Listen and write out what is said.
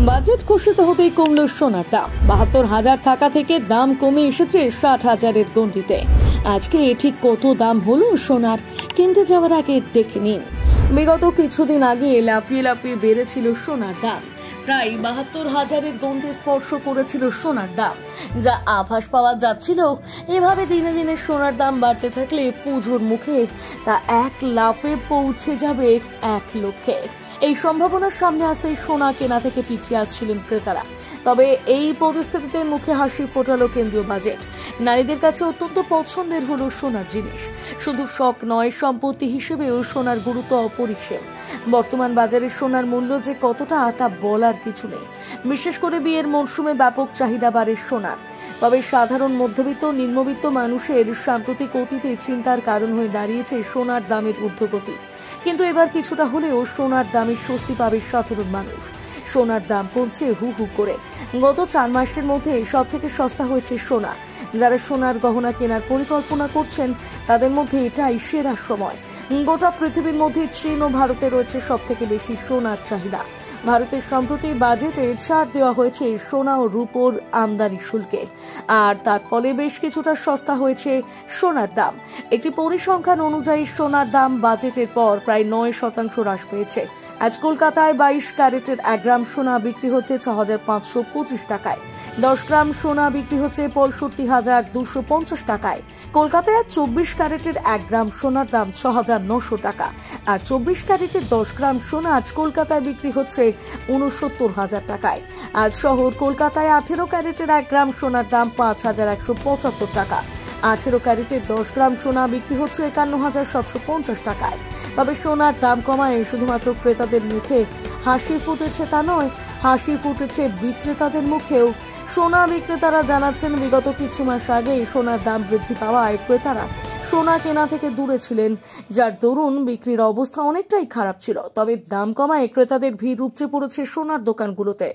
Budget ঘোষিত হতেই কমল সোনার দাম। ৭২,০০০ টাকা থেকে দাম কমে এসেছে ৬০,০০০-এর গণ্ডিতে। আজকে ঠিক কত দাম হলো সোনার, কিনতে যাওয়ার আগে দেখে নিন। বিগত কিছুদিন আগে লাফিয়ে লাফিয়ে বেড়েছিল সোনার দাম। প্রায় ৭২,০০০-এর গণ্ডি স্পর্শ করেছিল সোনার দাম, যা আভাস পাওয়া যাচ্ছিল এভাবে দিনে দিনে সোনার দাম বাড়তে থাকলে পুজোর মুখে তা এক লাফে পৌঁছে যাবে ১ লক্ষে। এই সম্ভাবনার সামনে আসতেই সোনা কেনা থেকে পিছিয়ে আসছিলেন ক্রেতারা। তবে এই পরিস্থিতিতে মুখে হাসি ফোটালো কেন্দ্রীয় বাজেট। নারীদের কাছে অত্যন্ত পছন্দের হলো সোনার জিনিস। শুধু শখ নয়, সম্পত্তি হিসেবেও সোনার গুরুত্ব অপরিসীম। বর্তমান বাজারে সোনার মূল্য যে কতটা তা বলার কিছু নেই। বিশেষ করে বিয়ের মরশুমে ব্যাপক চাহিদা বাড়ে সোনার। তবে সাধারণ মধ্যবিত্ত নিম্নবিত্ত মানুষের সাম্প্রতিক অতীতে চিন্তার কারণ হয়ে দাঁড়িয়েছে সোনার দামের ঊর্ধ্বগতি। কিন্তু এবার কিছুটা হলেও সোনার দামে স্বস্তি পাবে সাধারণ মানুষ। সোনার দাম কমছে হু হু করে। গত ৪ মাসের মধ্যে সব থেকে সস্তা হয়েছে সোনা। যারা সোনার গহনা কেনার পরিকল্পনা করছেন তাদের মধ্যে এটাই সেরা সময়। গোটা পৃথিবীর মধ্যে চীন ও ভারতে রয়েছে সব থেকে বেশি সোনার চাহিদা। ভারতের সম্প্রতি বাজেটে ছাড় দেওয়া হয়েছে সোনা ও রূপোর আমদানি শুল্কে, আর তার ফলে বেশ কিছুটা সস্তা হয়েছে সোনার দাম। একটি পরিসংখ্যান অনুযায়ী সোনার দাম বাজেটের পর প্রায় ৯% হ্রাস পেয়েছে। আজ কলকাতায় ২২ ক্যারেটের ১ গ্রাম সোনা বিক্রি হচ্ছে ৬,৫২৫ টাকায়। ১০ গ্রাম সোনা বিক্রি হচ্ছে ৬৫,২৫০ টাকায়। কলকাতায় ২৪ ক্যারেটের ১ গ্রাম সোনার দাম ৬,৯০০ টাকা। আর ২৪ ক্যারেটের ১০ গ্রাম সোনা আজ কলকাতায় বিক্রি হচ্ছে ৬৯,০০০ টাকায়। আজ শহর কলকাতায় ১৮ ক্যারেটের ১ গ্রাম সোনার দাম ৫,১৭৫ টাকা। ১৮ ক্যারেটের ১০ গ্রাম সোনা বিক্রি হচ্ছে ৫১,৭৫০ টাকায়। তবে সোনার দাম কমায় শুধুমাত্র ক্রেতাদের মুখে হাসি ফুটেছে তা নয়, হাসি ফুটেছে বিক্রেতাদের মুখেও। সোনা বিক্রেতারা জানাচ্ছেন, বিগত কিছু মাস আগে সোনার দাম বৃদ্ধি পাওয়ায় ক্রেতারা সোনা কেনা থেকে দূরে ছিলেন, যার দরুন বিক্রির অবস্থা অনেকটাই খারাপ ছিল। তবে দাম কমায় ক্রেতাদের ভিড় উপচে পড়েছে সোনার দোকানগুলোতে।